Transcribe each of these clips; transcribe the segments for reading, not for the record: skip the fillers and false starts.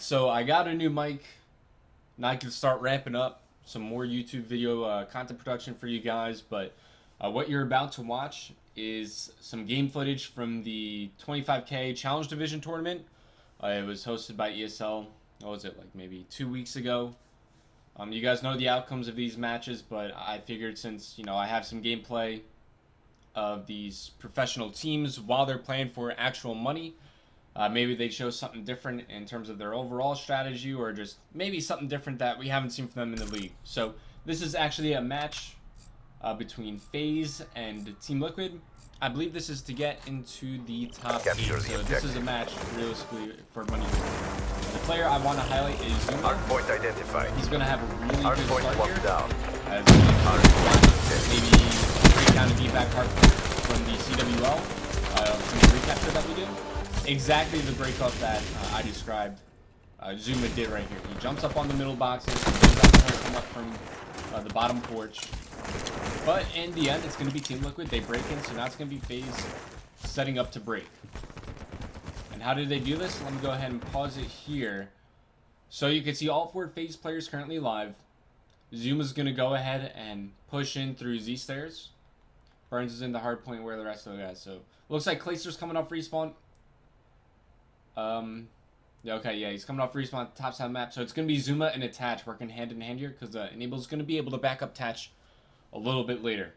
So I got a new mic. Now I can start ramping up some more YouTube video content production for you guys. But what you're about to watch is some game footage from the 25K Challenge Division tournament. It was hosted by ESL. What was it, like maybe 2 weeks ago? You guys know the outcomes of these matches, but I figured since, I have some gameplay of these professional teams while they're playing for actual money, maybe they show something different in terms of their overall strategy, or just maybe something different that we haven't seen from them in the league. So this is actually a match between FaZe and Team Liquid. I believe this is to get into the top 8. So this is a match realistically for money. The player I want to highlight is Zuma. Hardpoint identified. He's going to have a really good start here. Down. As maybe break down the Evac Hardpoint from the CWL, from the recapture that we did. Exactly the breakup that I described Zuma did right here. He jumps up on the middle boxes, and come up from the bottom porch. But in the end, it's going to be Team Liquid. They break in, so now it's going to be FaZe setting up to break. And how did they do this? Let me go ahead and pause it here. So you can see all 4 FaZe players currently live. Zuma's going to go ahead and push in through Z stairs. Burns is in the hard point where the rest of the guys. So looks like Clayster's coming off respawn. Yeah, he's coming off respawn at the top side of the map. So it's going to be Zuma and Attach working hand in hand here, because Enable's going to be able to back up Attach a little bit later.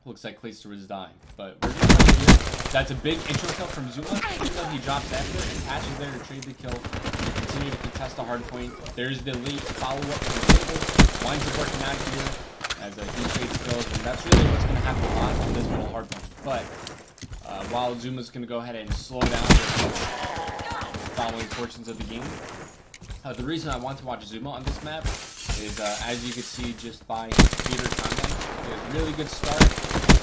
Looks like Clayster was dying, but we're just right here. That's a big intro kill from Zuma. Even though he drops after, Attach is there to trade the kill and continue to contest the hard point. There's the late follow-up from the table. Winds up working out here as he trades kills, and that's really what's going to happen a lot on this middle hard point. But while Zuma's going to go ahead and slow down the following portions of the game. The reason I want to watch Zuma on this map is, as you can see just by his theater content, he has a really good start,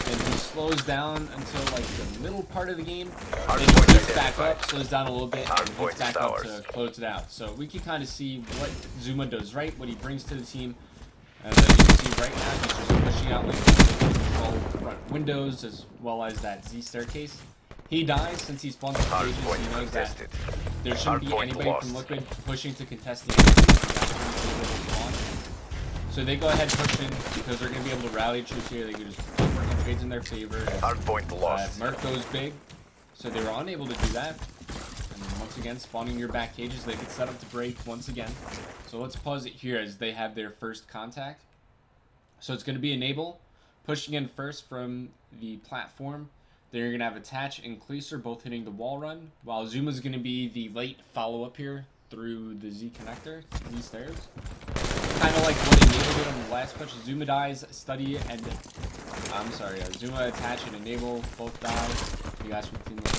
and he slows down until like the middle part of the game, then he gets back up, slows down a little bit, and gets back up to close it out. So we can kind of see what Zuma does right, what he brings to the team. And you can see right now he's just pushing out like control front windows as well as that Z staircase. He dies since he spawns the stages. He knows that there shouldn't be anybody from Liquid pushing to contest the enemy. So they go ahead and push in because they're going to be able to rally troops here. They can just work trades in their favor. Hardpoint lost. Merc goes big, so they were unable to do that. And once again, spawning your back cages, they get set up to break once again. So let's pause it here as they have their first contact. So it's going to be Enable pushing in first from the platform. Then you're going to have Attach and Clayster both hitting the wall run, while Zuma's going to be the late follow-up here through the Z connector, these stairs. Kind of like what Enable did on the last push. Zuma dies, Study, and Zuma, Attach, and Enable both die. You guys from Team Liquid.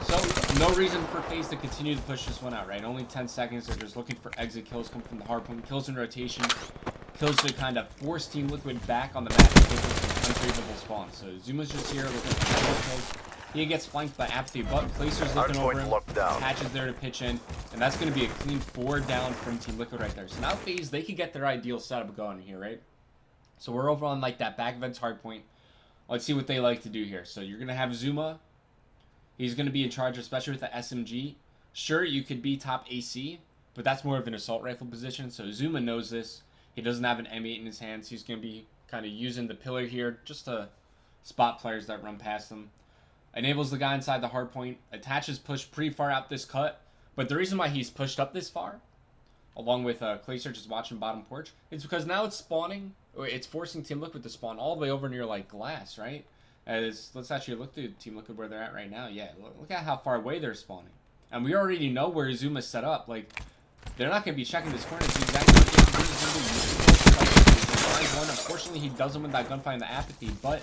So, no reason for FaZe to continue to push this one out, right? Only 10 seconds. They're just looking for exit kills, come from the hardpoint, kills in rotation, kills to kind of force Team Liquid back on the map and give them some unfavorable spawns. So Zuma's just here looking for kills. He gets flanked by Apathy, but Clayster's looking over him. Attach is there to pitch in, and that's going to be a clean 4 down from Team Liquid right there. So now FaZe, they can get their ideal setup going here, right? So we're over on like that back vents hardpoint. Let's see what they like to do here. So you're going to have Zuma. He's going to be in charge, especially with the SMG. Sure, you could be top AC, but that's more of an assault rifle position. So Zuma knows this. He doesn't have an M8 in his hands. He's going to be kind of using the pillar here just to spot players that run past him. Enables the guy inside the hard point. Attaches push pretty far out this cut. But the reason why he's pushed up this far, along with Clayster just watching bottom porch, is because now it's spawning, or it's forcing Team Liquid to spawn all the way over near like glass, right? Let's actually look through Team Liquid where they're at right now. Yeah, look at how far away they're spawning. And we already know where Zuma's set up. Like, they're not going to be checking this corner. It's exactly what one. Unfortunately, he doesn't win that gunfight in the Apathy, but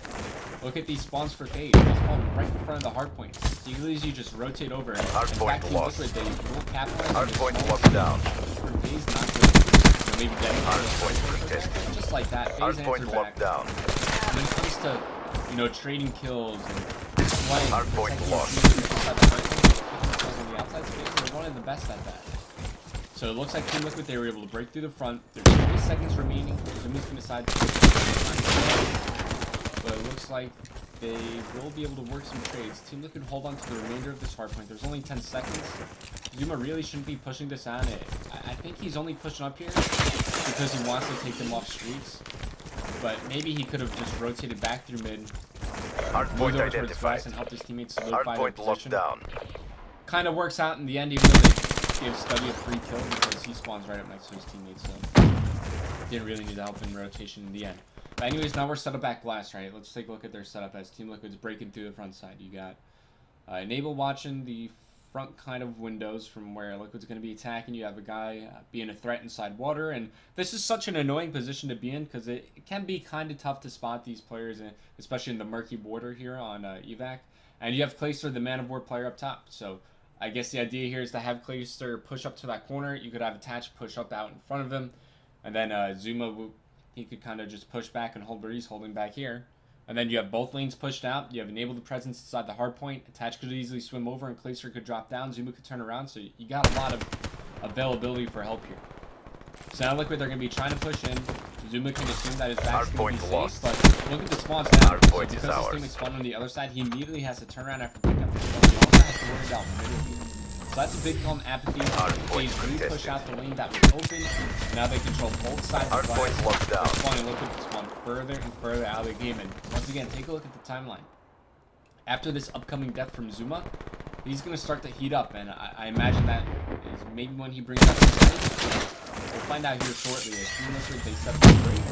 look at these spawns for FaZe. They spawn right in front of the hard point. So you just rotate over. Hardpoint lost. They will capitalize. Hardpoint locked down. For FaZe, not good. Maybe Hardpoint contested. Just like that. FaZe Hardpoint locked down. When it comes to, trading kills and playing, Hardpoint lost. On the outside space, they're one of the best at that. So it looks like Team Liquid, they were able to break through the front. There's 20 seconds remaining. Zuma's going to decide to push. But it looks like they will be able to work some trades. Team Liquid hold on to the remainder of this hardpoint. There's only 10 seconds. Zuma really shouldn't be pushing this on it. I think he's only pushing up here because he wants to take them off streets. But maybe he could have just rotated back through mid, moved over towards West, and helped his teammates solidify their position. Kind of works out in the end, even though they gave Stubby a free kill because he spawns right up next to his teammates. So didn't really need the help in rotation in the end. But anyways, now we're set up back glass, right? Let's take a look at their setup as Team Liquid's breaking through the front side. You got Enable watching the front kind of windows from where Liquid's going to be attacking. You have a guy being a threat inside water, and this is such an annoying position to be in because it can be kind of tough to spot these players, especially in the murky water here on Evac. And you have Clayster, the man of war player, up top. So I guess the idea here is to have Clayster push up to that corner. You could have Attach push up out in front of him, and then Zuma, he could kind of just push back and hold where he's holding back here. And then you have both lanes pushed out. You have Enabled the presence inside the hard point. Attach could easily swim over, and Clayster could drop down. Zuma could turn around, so you got a lot of availability for help here. So now Liquid, they're going to be trying to push in. Zuma can assume that his back's going to be safe, but look at the spawns now. So because his team is spawned on the other side, he immediately has to turn around after picking up the spawn. He also has to worry about middle here. So that's a big call in apathy. FaZe really push out the lane that was open. Now they control both sides of the glass. They're spawning Liquid to spawn further and further out of the game. And once again, take a look at the timeline. After this upcoming death from Zuma, he's going to start to heat up. And I imagine that is maybe when he brings out the site. We'll find out here shortly. As Team Liquid, they set the break.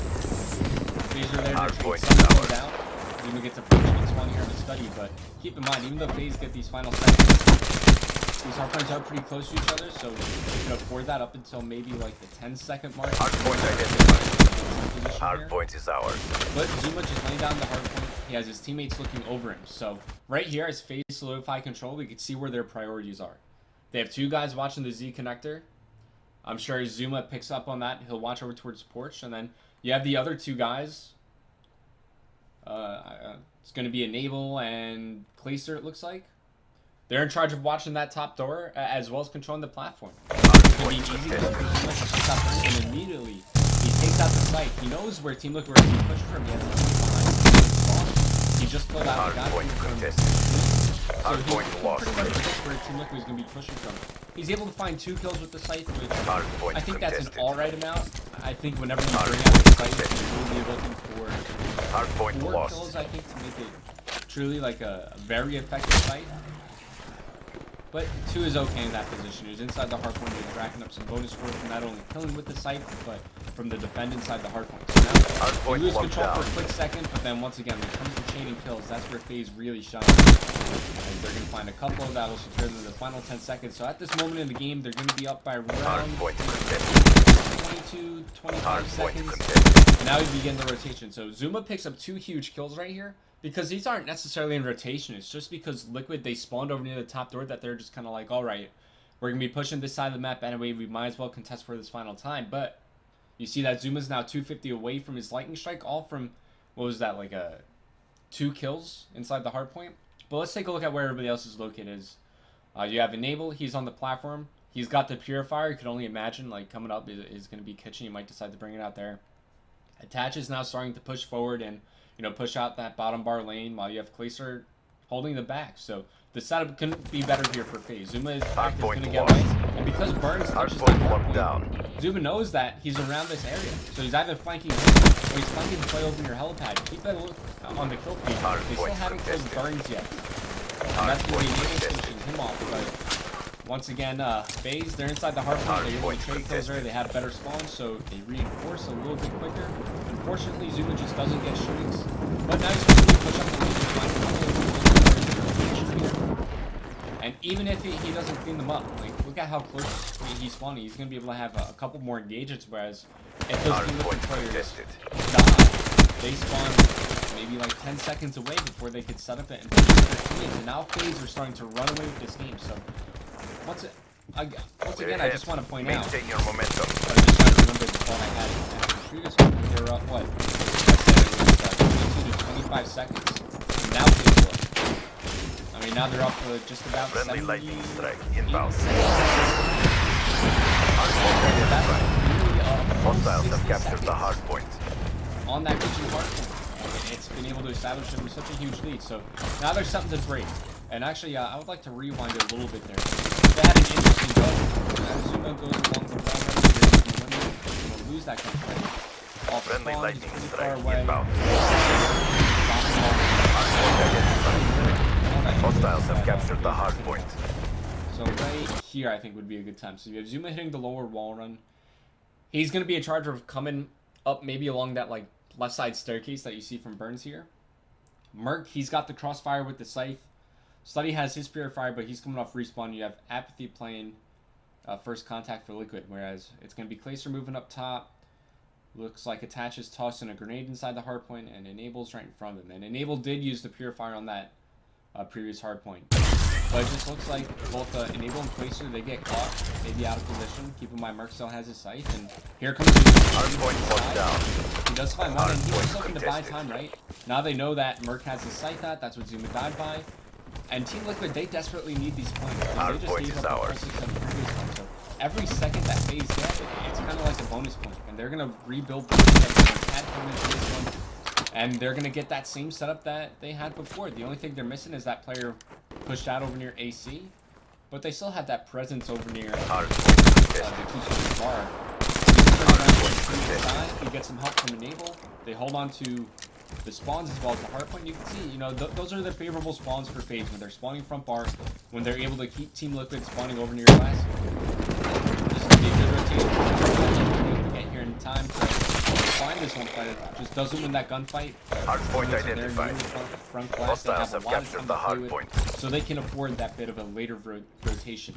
FaZe are there to take something down. Zuma gets a fortunate spawn here in the study. But keep in mind, even though FaZe get these final seconds, these hardpoints are pretty close to each other, so you can afford that up until maybe like the 10-second mark. Hardpoint identified. Hardpoint is ours. But Zuma just laying down the hardpoint. He has his teammates looking over him. So right here, as FaZe solidify control, we can see where their priorities are. They have two guys watching the Z connector. I'm sure Zuma picks up on that. He'll watch over towards Porch, and then you have the other two guys. It's going to be Enable and Clayster, it looks like. They're in charge of watching that top door, as well as controlling the platform. It's going to be easy and immediately he takes out the site. He knows where Team Liquid is going to push from. He has a team behind. He just pulled out the guy from so he pretty much predicts where Team Liquid is going to be pushing from. He's able to find 2 kills with the site, which I think that's an alright amount. I think whenever you bring out the site, you will be looking for 4 kills, I think, to make it truly like a very effective site. But 2 is okay in that position. He was inside the hardpoint. He was racking up some bonus score from not only killing with the site, but from the defend inside the hardpoint. So now we lose control for a quick second, but then once again, when it comes to chaining kills, that's where FaZe really shines. And they're going to find a couple that will secure them in the final 10 seconds. So at this moment in the game, they're going to be up by around 22, 25 seconds. And now we begin the rotation. So Zuma picks up 2 huge kills right here. Because these aren't necessarily in rotation. It's just because Liquid, they spawned over near the top door that they're just kind of like, all right, we're going to be pushing this side of the map anyway. We might as well contest for this final time. But you see that Zuma's now 250 away from his lightning strike, all from, what was that, like 2 kills inside the hardpoint. But let's take a look at where everybody else is located. You have Enable. He's on the platform. He's got the Purifier. You can only imagine, like, coming up is going to be kitchen. You might decide to bring it out there. Attach is now starting to push forward and push out that bottom bar lane while you have Clayster holding the back. So the setup couldn't be better here for FaZe. Zuma is going to get right. And because Burns touches that hardpoint, Zuma knows that he's around this area. So he's either flanking him or he's flanking the play over your helipad. Keep that look on the kill feed. They still haven't killed Burns yet. And that's going to be finishing him off. But once again, FaZe, they're inside the hardpoint. They're able to trade kills there. They had better spawns, so they reinforce a little bit quicker. Unfortunately, Zuma just doesn't get shootings. But now he's going to push up the lane and find a couple of. And even if he doesn't clean them up, like, look at how close he's spawning. He's going to be able to have a couple more engagements, whereas if those Team Liquid players die, they spawn maybe like 10 seconds away before they could set up it and push their teammates. And now FaZe are starting to run away with this game. So once again, I just want to point out. Maintain your momentum. I just trying to remember the thought I had in the previous one. They were up, what? I said it was 22 to 25 seconds. And now FaZe look. I mean, now they're up to just about Friendly 70 lightning strike inbound. That's really Hostiles have 60 captured the seconds hard point. on that kitchen hardpoint. it's been able to establish them with such a huge lead. So now there's something to break. And actually, I would like to rewind it a little bit there. They had an interesting go. Zuma goes along the wall right here. We'll lose that gunfight. Off Friendly spawn, lightning pretty strike far away. inbound. Hostiles have captured the hard point. So right here, I think, would be a good time. So you have Zuma hitting the lower wall run. He's going to be in charge of coming up maybe along that like left side staircase that you see from Burns here. Merc, he's got the crossfire with the scythe. Slutty has his purifier, but he's coming off respawn. You have Apathy playing first contact for Liquid, whereas it's going to be Clayster moving up top. Looks like Attach is tossing a grenade inside the hardpoint, and Enable's right in front of him. And Enable did use the purifier on that previous hardpoint. But it just looks like both Enable and Clayster, they get caught, maybe out of position. Keep in mind, Merc still has his scythe, and here comes the Hardpoint locked down. He does find one, and he was looking to buy time, right? Now they know that Merc has his scythe out, that's what Zuma died by. And Team Liquid, they desperately need these points. They just gave up the 6 of the previous one. So every second that FaZe gets, it's kind of like a bonus point. And they're going to rebuild the team that they had from the previous one. And they're going to get that same setup that they had before. The only thing they're missing is that player pushed out over near AC. But they still have that presence over near the Keystone bar. He gets some help from Enable. They hold on to the spawns as well as the hardpoint. You can see, you know, those are the favorable spawns for FaZe when they're spawning front bar, when they're able to keep Team Liquid spawning over near glass. This is a good rotation to get here in time to find this one fighter. Just doesn't win that gunfight. Hardpoint identified. Front glass, Hostiles have captured the hardpoint, so they can afford that bit of a later rotation.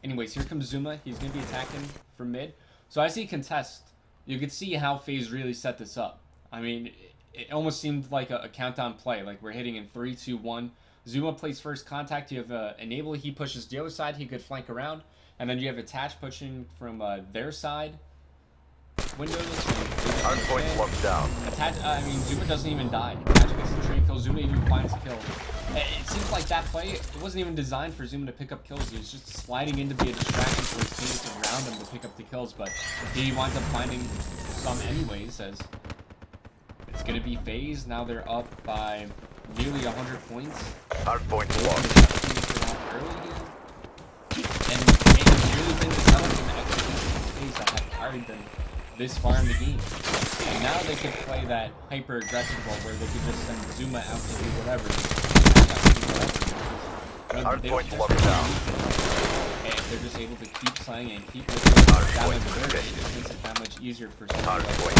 Anyways, here comes Zuma. He's going to be attacking from mid. So as he contests, you can see how FaZe really set this up. I mean, it almost seemed like a countdown play. Like we're hitting in 3, 2, 1. Zuma plays first contact. You have Enable. He pushes the other side. He could flank around. And then you have Attach pushing from their side. Windows. Hardpoint locked down. Attach. I mean, Zuma doesn't even die. Attach gets the train kill. Zuma even finds a kill. It seems like that play, it wasn't even designed for Zuma to pick up kills. He was just sliding in to be a distraction for his teammates around him to pick up the kills. But he winds up finding some anyways, as it's going to be FaZe. Now they're up by nearly 100 points. Hardpoint locked. And it's really been the setup in the execution of FaZe that have carried them this far in the game. And now they could play that hyper aggressive role where they could just send Zuma out to do whatever. Hardpoint locked down. And they're just able to keep playing and keep down in the third. It just makes it that much easier for someone like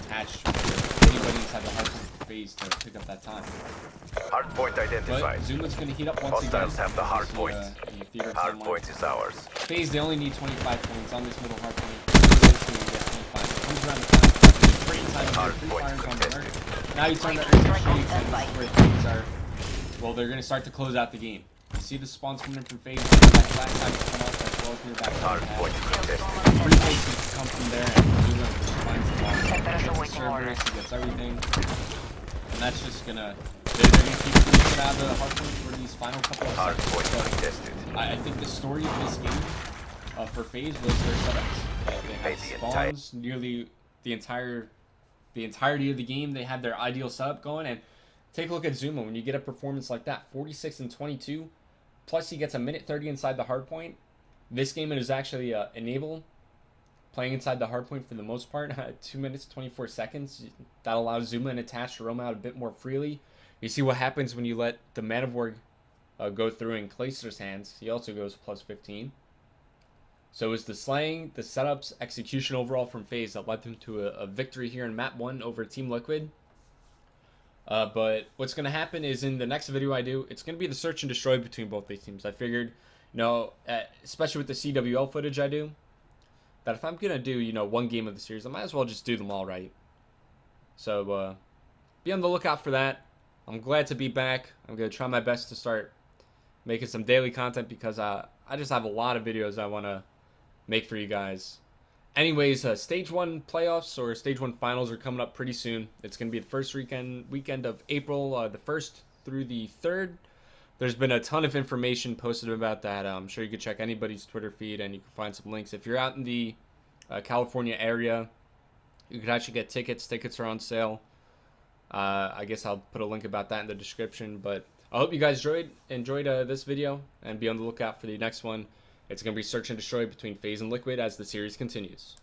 Attached anybody inside the hardpoint phase to pick up that time. Hardpoint identified. But Zuma's going to heat up once Hostiles again. have the hardpoint. Hardpoint is ours. FaZe, they only need 25 points on this middle hardpoint. Comes around the time. Great time. Hardpoint contested. Now you turn the Earth Shades, and this is where things are. Well, they're going to start to close out the game. You see the spawns coming in from FaZe. That last time to come off as well as near back. Hardpoint contested. Three places come from there, and Zuma just finds the ball. He gets the servers, he gets everything. And that's just going to. They're going to keep moving out of the hardpoint for these final couple of seconds. I think the story of this game for FaZe was their setups. They had spawns nearly the entirety of the game. They had their ideal setup going, and take a look at Zuma. When you get a performance like that, 46 and 22, plus he gets a minute 30 inside the hardpoint. This game it is actually Enable playing inside the hardpoint for the most part. 2 minutes 24 seconds. That allows Zuma and Attach to roam out a bit more freely. You see what happens when you let the Man of War go through in Clayster's hands. He also goes plus 15. So it's the slaying, the setups, execution overall from FaZe that led them to a victory here in Map 1 over Team Liquid. But what's going to happen is in the next video I do, it's going to be the search and destroy between both these teams. I figured, you know, especially with the CWL footage I do, that if I'm going to do, you know, one game of the series, I might as well just do them all right. So be on the lookout for that. I'm glad to be back. I'm going to try my best to start making some daily content because I just have a lot of videos I want to make for you guys. Anyways, Stage 1 playoffs or Stage 1 finals are coming up pretty soon. It's going to be the first weekend of April, the 1st through the 3rd. There's been a ton of information posted about that. I'm sure you could check anybody's Twitter feed and you can find some links. If you're out in the California area, you could actually get tickets. Tickets are on sale. I guess I'll put a link about that in the description. But I hope you guys enjoyed this video, and be on the lookout for the next one. It's going to be Search and Destroy between FaZe and Liquid as the series continues.